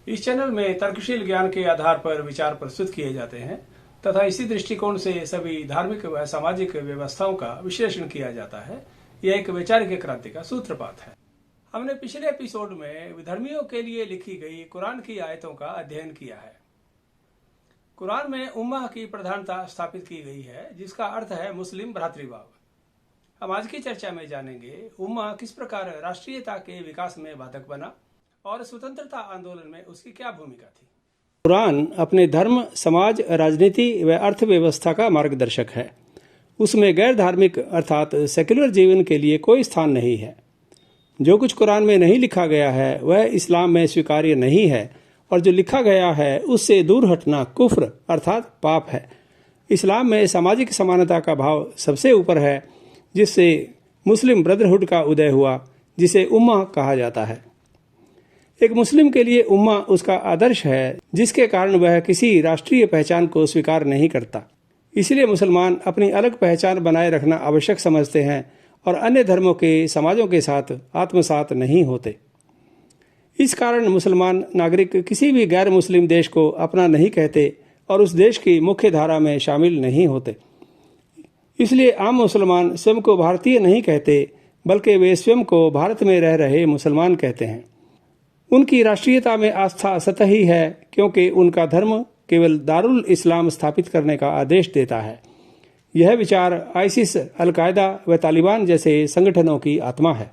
इस चैनल में तर्कशील ज्ञान के आधार पर विचार प्रस्तुत किए जाते हैं तथा इसी दृष्टिकोण से सभी धार्मिक व सामाजिक व्यवस्थाओं का विश्लेषण किया जाता है। यह एक वैचारिक क्रांति का सूत्रपात है। हमने पिछले एपिसोड में विधर्मियों के लिए लिखी गई कुरान की आयतों का अध्ययन किया है। कुरान में उम्मा की प्रधानता स्थापित की गई है, जिसका अर्थ है मुस्लिम भ्रातृभाव। हम आज की चर्चा में जानेंगे उम्मा किस प्रकार राष्ट्रीयता के विकास में बाधक बना और स्वतंत्रता आंदोलन में उसकी क्या भूमिका थी। कुरान अपने धर्म, समाज, राजनीति व अर्थव्यवस्था का मार्गदर्शक है। उसमें गैर धार्मिक अर्थात सेक्युलर जीवन के लिए कोई स्थान नहीं है। जो कुछ कुरान में नहीं लिखा गया है वह इस्लाम में स्वीकार्य नहीं है और जो लिखा गया है उससे दूर हटना कुफ्र अर्थात पाप है। इस्लाम में सामाजिक समानता का भाव सबसे ऊपर है, जिससे मुस्लिम ब्रदरहुड का उदय हुआ, जिसे उम्मा कहा जाता है। एक मुस्लिम के लिए उम्मा उसका आदर्श है, जिसके कारण वह किसी राष्ट्रीय पहचान को स्वीकार नहीं करता। इसलिए मुसलमान अपनी अलग पहचान बनाए रखना आवश्यक समझते हैं और अन्य धर्मों के समाजों के साथ आत्मसात नहीं होते। इस कारण मुसलमान नागरिक किसी भी गैर मुस्लिम देश को अपना नहीं कहते और उस देश की मुख्य धारा में शामिल नहीं होते। इसलिए आम मुसलमान स्वयं को भारतीय नहीं कहते, बल्कि वे स्वयं को भारत में रह रहे मुसलमान कहते हैं। उनकी राष्ट्रीयता में आस्था सतही है, क्योंकि उनका धर्म केवल दारुल इस्लाम स्थापित करने का आदेश देता है। यह विचार आईसिस, अलकायदा व तालिबान जैसे संगठनों की आत्मा है।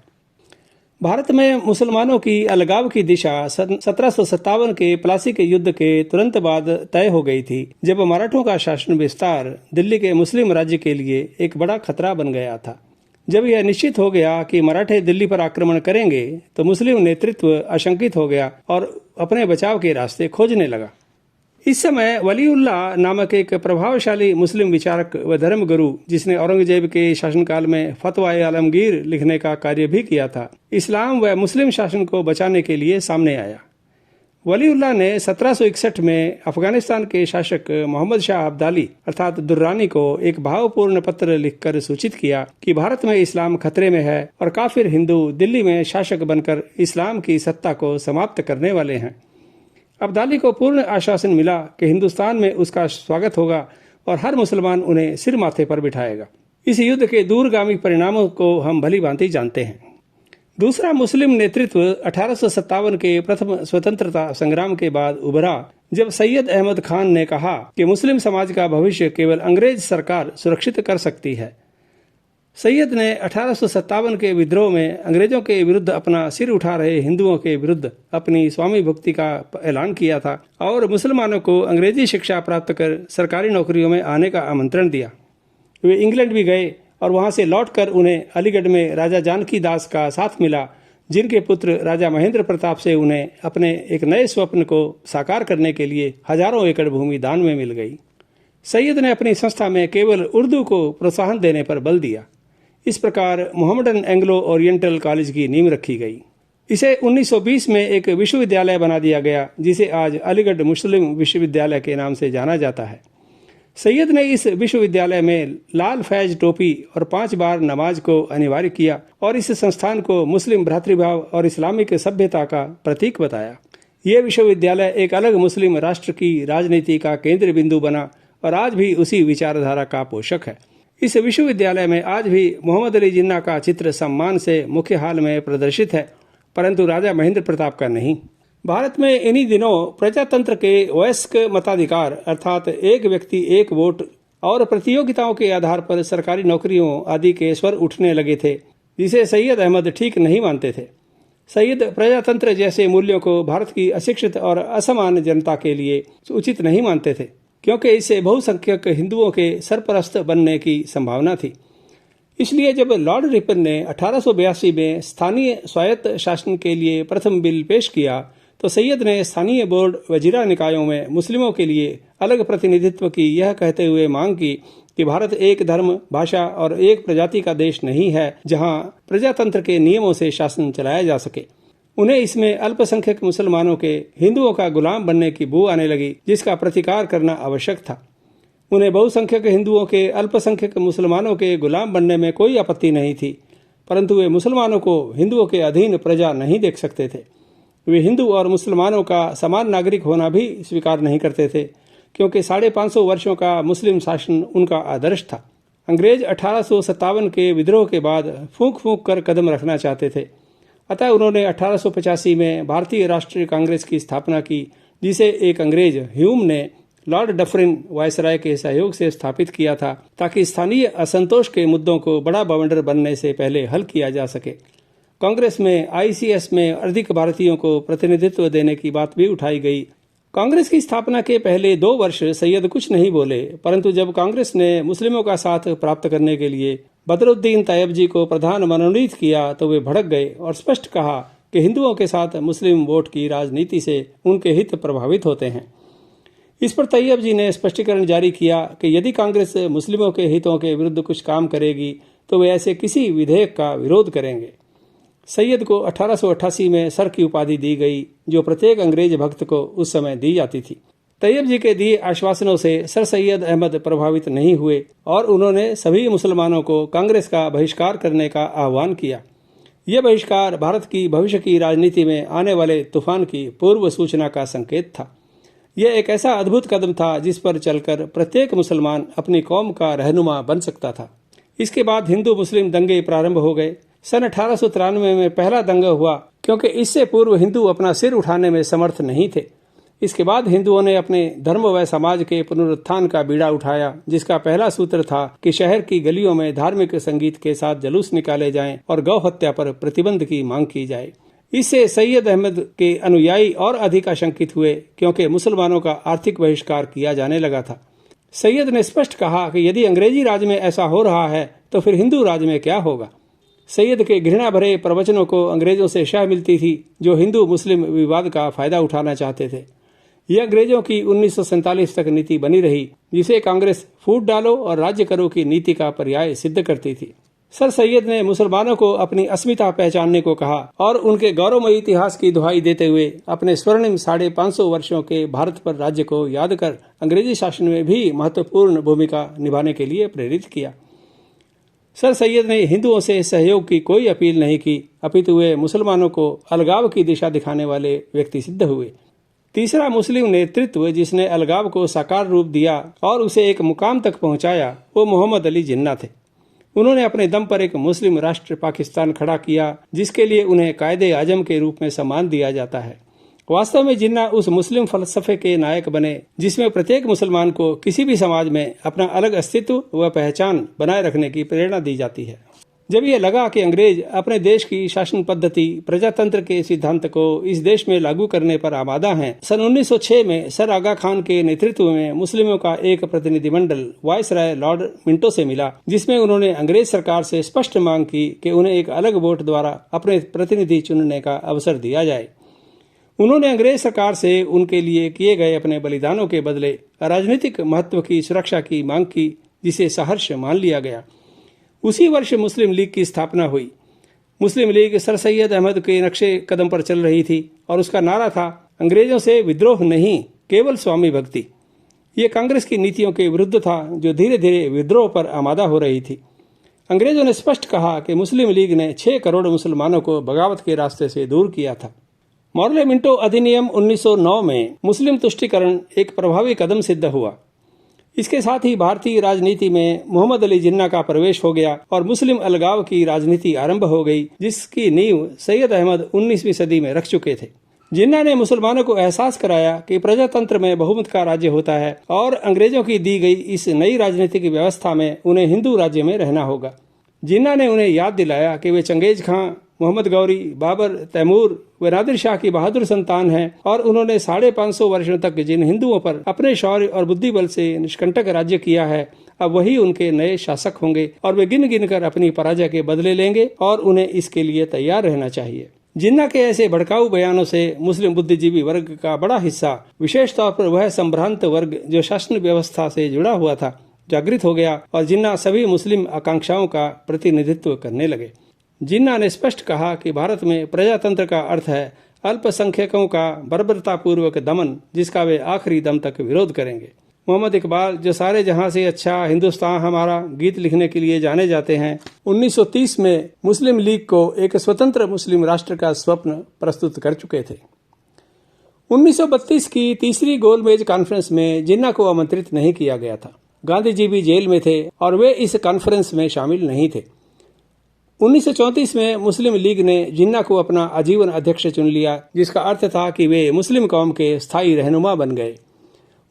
भारत में मुसलमानों की अलगाव की दिशा 1757 के प्लासी के युद्ध के तुरंत बाद तय हो गई थी, जब मराठों का शासन विस्तार दिल्ली के मुस्लिम राज्य के लिए एक बड़ा खतरा बन गया था। जब यह निश्चित हो गया कि मराठे दिल्ली पर आक्रमण करेंगे, तो मुस्लिम नेतृत्व आशंकित हो गया और अपने बचाव के रास्ते खोजने लगा। इस समय वलीउल्लाह नामक एक प्रभावशाली मुस्लिम विचारक व धर्मगुरु, जिसने औरंगजेब के शासनकाल में फतवा-ए आलमगीर लिखने का कार्य भी किया था, इस्लाम व मुस्लिम शासन को बचाने के लिए सामने आया। वलीउल्लाह ने 1761 में अफगानिस्तान के शासक मोहम्मद शाह अब्दाली अर्थात दुर्रानी को एक भावपूर्ण पत्र लिखकर सूचित किया कि भारत में इस्लाम खतरे में है और काफिर हिंदू दिल्ली में शासक बनकर इस्लाम की सत्ता को समाप्त करने वाले हैं। अब्दाली को पूर्ण आश्वासन मिला कि हिंदुस्तान में उसका स्वागत होगा और हर मुसलमान उन्हें सिर माथे पर बिठाएगा। इस युद्ध के दूरगामी परिणामों को हम भली भांति जानते हैं। दूसरा मुस्लिम नेतृत्व 1857 के प्रथम स्वतंत्रता संग्राम के बाद उभरा, जब सैयद अहमद खान ने कहा कि मुस्लिम समाज का भविष्य केवल अंग्रेज सरकार सुरक्षित कर सकती है। सैयद ने 1857 के विद्रोह में अंग्रेजों के विरुद्ध अपना सिर उठा रहे हिंदुओं के विरुद्ध अपनी स्वामी भक्ति का ऐलान किया था और मुसलमानों को अंग्रेजी शिक्षा प्राप्त कर सरकारी नौकरियों में आने का आमंत्रण दिया। वे इंग्लैंड भी गए और वहां से लौटकर उन्हें अलीगढ़ में राजा जानकी दास का साथ मिला, जिनके पुत्र राजा महेंद्र प्रताप से उन्हें अपने एक नए स्वप्न को साकार करने के लिए हजारों एकड़ भूमि दान में मिल गई। सैयद ने अपनी संस्था में केवल उर्दू को प्रोत्साहन देने पर बल दिया। इस प्रकार मोहम्मदन एंग्लो ओरिएंटल कॉलेज की नींव रखी गई। इसे 1920 में एक विश्वविद्यालय बना दिया गया, जिसे आज अलीगढ़ मुस्लिम विश्वविद्यालय के नाम से जाना जाता है। सैयद ने इस विश्वविद्यालय में लाल फैज टोपी और 5 बार नमाज को अनिवार्य किया और इस संस्थान को मुस्लिम भ्रातृभाव और इस्लामिक सभ्यता का प्रतीक बताया। यह विश्वविद्यालय एक अलग मुस्लिम राष्ट्र की राजनीति का केंद्र बिंदु बना और आज भी उसी विचारधारा का पोषक है। इस विश्वविद्यालय में आज भी मोहम्मद अली जिन्ना का चित्र सम्मान से मुख्य हाल में प्रदर्शित है, परंतु राजा महेंद्र प्रताप का नहीं। भारत में इन्हीं दिनों प्रजातंत्र के वयस्क मताधिकार अर्थात एक व्यक्ति एक वोट और प्रतियोगिताओं के आधार पर सरकारी नौकरियों आदि के स्वर उठने लगे थे, जिसे सैयद अहमद ठीक नहीं मानते थे। सैयद प्रजातंत्र जैसे मूल्यों को भारत की अशिक्षित और असमान जनता के लिए उचित नहीं मानते थे, क्योंकि इससे बहुसंख्यक हिंदुओं के सरपरस्त बनने की संभावना थी। इसलिए जब लॉर्ड रिपन ने 1882 में स्थानीय स्वायत्त शासन के लिए प्रथम बिल पेश किया, तो सैयद ने स्थानीय बोर्ड व जिला निकायों में मुस्लिमों के लिए अलग प्रतिनिधित्व की यह कहते हुए मांग की कि भारत एक धर्म, भाषा और एक प्रजाति का देश नहीं है, जहां प्रजातंत्र के नियमों से शासन चलाया जा सके। उन्हें इसमें अल्पसंख्यक मुसलमानों के हिंदुओं का गुलाम बनने की बू आने लगी, जिसका प्रतिकार करना आवश्यक था। उन्हें बहुसंख्यक हिंदुओं के अल्पसंख्यक मुसलमानों के गुलाम बनने में कोई आपत्ति नहीं थी, परंतु वे मुसलमानों को हिंदुओं के अधीन प्रजा नहीं देख सकते थे। वे हिंदू और मुसलमानों का समान नागरिक होना भी स्वीकार नहीं करते थे, क्योंकि 550 वर्षों का मुस्लिम शासन उनका आदर्श था। अंग्रेज 1857 के विद्रोह के बाद फूंक फूंक कर कदम रखना चाहते थे। अतः उन्होंने 1885 में भारतीय राष्ट्रीय कांग्रेस की स्थापना की, जिसे एक अंग्रेज ह्यूम ने लॉर्ड डफरिन वायसराय के सहयोग से स्थापित किया था, ताकि स्थानीय असंतोष के मुद्दों को बड़ा बवंडर बनने से पहले हल किया जा सके। कांग्रेस में ICS में अधिक भारतीयों को प्रतिनिधित्व देने की बात भी उठाई गई। कांग्रेस की स्थापना के पहले 2 वर्ष सैयद कुछ नहीं बोले, परंतु जब कांग्रेस ने मुस्लिमों का साथ प्राप्त करने के लिए बदरुद्दीन तैयब जी को प्रधान मनोनीत किया तो वे भड़क गए और स्पष्ट कहा कि हिंदुओं के साथ मुस्लिम वोट की राजनीति से उनके हित प्रभावित होते हैं। इस पर तैयब जी ने स्पष्टीकरण जारी किया कि यदि कांग्रेस मुस्लिमों के हितों के विरुद्ध कुछ काम करेगी तो वे ऐसे किसी विधेयक का विरोध करेंगे। सैयद को 1888 में सर की उपाधि दी गई, जो प्रत्येक अंग्रेज भक्त को उस समय दी जाती थी। तैयब जी के दिए आश्वासनों से सर सैयद अहमद प्रभावित नहीं हुए और उन्होंने सभी मुसलमानों को कांग्रेस का बहिष्कार करने का आह्वान किया। यह बहिष्कार भारत की भविष्य की राजनीति में आने वाले तूफान की पूर्व सूचना का संकेत था। यह एक ऐसा अद्भुत कदम था जिस पर चलकर प्रत्येक मुसलमान अपनी कौम का रहनुमा बन सकता था। इसके बाद हिंदू मुस्लिम दंगे प्रारंभ हो गए। सन 1893 में पहला दंगा हुआ, क्योंकि इससे पूर्व हिंदू अपना सिर उठाने में समर्थ नहीं थे। इसके बाद हिंदुओं ने अपने धर्म व समाज के पुनरुत्थान का बीड़ा उठाया, जिसका पहला सूत्र था कि शहर की गलियों में धार्मिक संगीत के साथ जुलूस निकाले जाएं और गौ हत्या पर प्रतिबंध की मांग की जाए। इससे सैयद अहमद के अनुयायी और अधिक आशंकित हुए, क्योंकि मुसलमानों का आर्थिक बहिष्कार किया जाने लगा था। सैयद ने स्पष्ट कहा कि यदि अंग्रेजी राज में ऐसा हो रहा है तो फिर हिंदू राज में क्या होगा। सैयद के घृणा भरे प्रवचनों को अंग्रेजों से शह मिलती थी, जो हिंदू मुस्लिम विवाद का फायदा उठाना चाहते थे। यह अंग्रेजों की 1947 तक नीति बनी रही, जिसे कांग्रेस फूट डालो और राज्य करो की नीति का पर्याय सिद्ध करती थी। सर सैयद ने मुसलमानों को अपनी अस्मिता पहचानने को कहा और उनके गौरवमयी इतिहास की दुहाई देते हुए अपने स्वर्णिम 550 वर्षों के भारत पर राज्य को याद कर अंग्रेजी शासन में भी महत्वपूर्ण भूमिका निभाने के लिए प्रेरित किया। सर सैयद ने हिंदुओं से सहयोग की कोई अपील नहीं की, अपितु वे मुसलमानों को अलगाव की दिशा दिखाने वाले व्यक्ति सिद्ध हुए। तीसरा मुस्लिम नेतृत्व जिसने अलगाव को साकार रूप दिया और उसे एक मुकाम तक पहुंचाया, वो मोहम्मद अली जिन्ना थे। उन्होंने अपने दम पर एक मुस्लिम राष्ट्र पाकिस्तान खड़ा किया, जिसके लिए उन्हें कायदे आजम के रूप में सम्मान दिया जाता है। वास्तव में जिन्ना उस मुस्लिम फलसफे के नायक बने जिसमें प्रत्येक मुसलमान को किसी भी समाज में अपना अलग अस्तित्व व पहचान बनाए रखने की प्रेरणा दी जाती है। जब यह लगा कि अंग्रेज अपने देश की शासन पद्धति प्रजातंत्र के सिद्धांत को इस देश में लागू करने पर आमादा हैं, सन 1906 में सर आगा खान के नेतृत्व में मुस्लिमों का एक प्रतिनिधिमंडल वायसराय लॉर्ड मिंटो से मिला, जिसमें उन्होंने अंग्रेज सरकार से स्पष्ट मांग की कि उन्हें एक अलग वोट द्वारा अपने प्रतिनिधि चुनने का अवसर दिया जाए। उन्होंने अंग्रेज सरकार से उनके लिए किए गए अपने बलिदानों के बदले राजनीतिक महत्व की सुरक्षा की मांग की, जिसे सहर्ष मान लिया गया। उसी वर्ष मुस्लिम लीग की स्थापना हुई। मुस्लिम लीग सर सैयद अहमद के नक्शे कदम पर चल रही थी और उसका नारा था, अंग्रेजों से विद्रोह नहीं, केवल स्वामी भक्ति। ये कांग्रेस की नीतियों के विरुद्ध था, जो धीरे धीरे विद्रोह पर आमादा हो रही थी। अंग्रेजों ने स्पष्ट कहा कि मुस्लिम लीग ने 6 करोड़ मुसलमानों को बगावत के रास्ते से दूर किया था। मॉर्ले मिंटो अधिनियम 1909 में मुस्लिम तुष्टीकरण एक प्रभावी कदम सिद्ध हुआ। इसके साथ ही भारतीय राजनीति में मोहम्मद अली जिन्ना का प्रवेश हो गया और मुस्लिम अलगाव की राजनीति आरंभ हो गई, जिसकी नींव सैयद अहमद 19वीं सदी में रख चुके थे। जिन्ना ने मुसलमानों को एहसास कराया कि प्रजातंत्र में बहुमत का राज्य होता है और अंग्रेजों की दी गई इस नई राजनीतिक व्यवस्था में उन्हें हिंदू राज्य में रहना होगा। जिन्ना ने उन्हें याद दिलाया कि वे चंगेज खां, मोहम्मद गौरी, बाबर, तैमूर व नादिर शाह की बहादुर संतान हैं और उन्होंने 550 वर्षों तक जिन हिंदुओं पर अपने शौर्य और बुद्धि बल से निष्कंटक राज्य किया है, अब वही उनके नए शासक होंगे और वे गिन गिन कर अपनी पराजय के बदले लेंगे और उन्हें इसके लिए तैयार रहना चाहिए। जिन्ना के ऐसे भड़काऊ बयानों से मुस्लिम बुद्धिजीवी वर्ग का बड़ा हिस्सा, विशेष तौर पर वह संभ्रांत वर्ग जो शासन व्यवस्था से जुड़ा हुआ था, जागृत हो गया और जिन्ना सभी मुस्लिम आकांक्षाओं का प्रतिनिधित्व करने लगे। जिन्ना ने स्पष्ट कहा कि भारत में प्रजातंत्र का अर्थ है अल्पसंख्यकों का बर्बरतापूर्वक दमन, जिसका वे आखिरी दम तक विरोध करेंगे। मोहम्मद इकबाल, जो सारे जहां से अच्छा हिंदुस्तान हमारा गीत लिखने के लिए जाने जाते हैं, 1930 में मुस्लिम लीग को एक स्वतंत्र मुस्लिम राष्ट्र का स्वप्न प्रस्तुत कर चुके थे। 1932 की तीसरी गोलमेज कॉन्फ्रेंस में जिन्ना को आमंत्रित नहीं किया गया था। गांधी जी भी जेल में थे और वे इस कॉन्फ्रेंस में शामिल नहीं थे। 1934 में मुस्लिम लीग ने जिन्ना को अपना आजीवन अध्यक्ष चुन लिया, जिसका अर्थ था कि वे मुस्लिम कौम के स्थायी रहनुमा बन गए।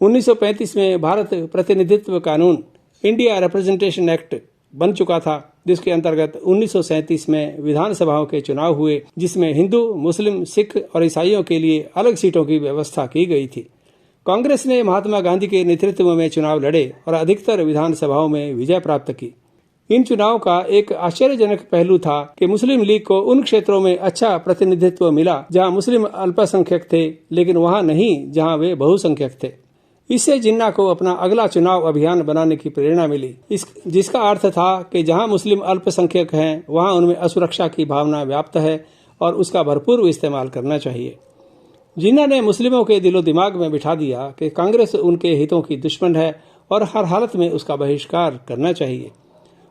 1935 में भारत प्रतिनिधित्व कानून इंडिया रिप्रेजेंटेशन एक्ट बन चुका था, जिसके अंतर्गत 1937 में विधानसभाओं के चुनाव हुए, जिसमें हिंदू, मुस्लिम, सिख और ईसाइयों के लिए अलग सीटों की व्यवस्था की गई थी। कांग्रेस ने महात्मा गांधी के नेतृत्व में चुनाव लड़े और अधिकतर विधानसभाओं में विजय प्राप्त की। इन चुनाव का एक आश्चर्यजनक पहलू था कि मुस्लिम लीग को उन क्षेत्रों में अच्छा प्रतिनिधित्व मिला जहां मुस्लिम अल्पसंख्यक थे, लेकिन वहां नहीं जहां वे बहुसंख्यक थे। इससे जिन्ना को अपना अगला चुनाव अभियान बनाने की प्रेरणा मिली, जिसका अर्थ था कि जहां मुस्लिम अल्पसंख्यक हैं वहां उनमें असुरक्षा की भावना व्याप्त है और उसका भरपूर इस्तेमाल करना चाहिए। जिन्ना ने मुस्लिमों के दिलो दिमाग में बिठा दिया कि कांग्रेस उनके हितों की दुश्मन है और हर हालत में उसका बहिष्कार करना चाहिए।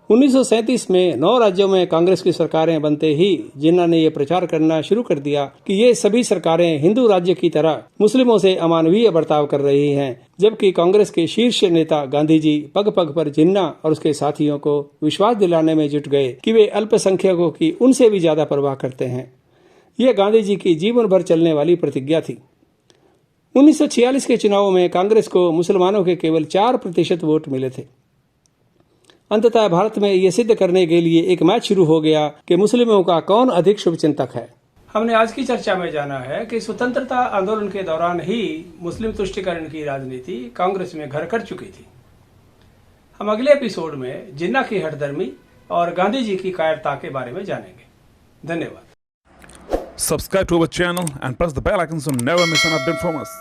1937 में 9 राज्यों में कांग्रेस की सरकारें बनते ही जिन्ना ने यह प्रचार करना शुरू कर दिया कि ये सभी सरकारें हिंदू राज्य की तरह मुस्लिमों से अमानवीय बर्ताव कर रही हैं, जबकि कांग्रेस के शीर्ष नेता गांधी जी पग पग पर जिन्ना और उसके साथियों को विश्वास दिलाने में जुट गए कि वे अल्पसंख्यकों की उनसे भी ज्यादा परवाह करते हैं। यह गांधी जी की जीवन भर चलने वाली प्रतिज्ञा थी। 1946 के चुनावों में कांग्रेस को मुसलमानों के केवल 4% वोट मिले थे। अंततः भारत में यह सिद्ध करने के लिए एक मैच शुरू हो गया कि मुस्लिमों का कौन अधिक शुभचिंतक है। हमने आज की चर्चा में जाना है कि स्वतंत्रता आंदोलन के दौरान ही मुस्लिम तुष्टीकरण की राजनीति कांग्रेस में घर कर चुकी थी। हम अगले एपिसोड में जिन्ना की हठधर्मी और गांधी जी की कायरता के बारे में जानेंगे। धन्यवाद। Subscribe to our channel and press the bell icon so never miss an update from us.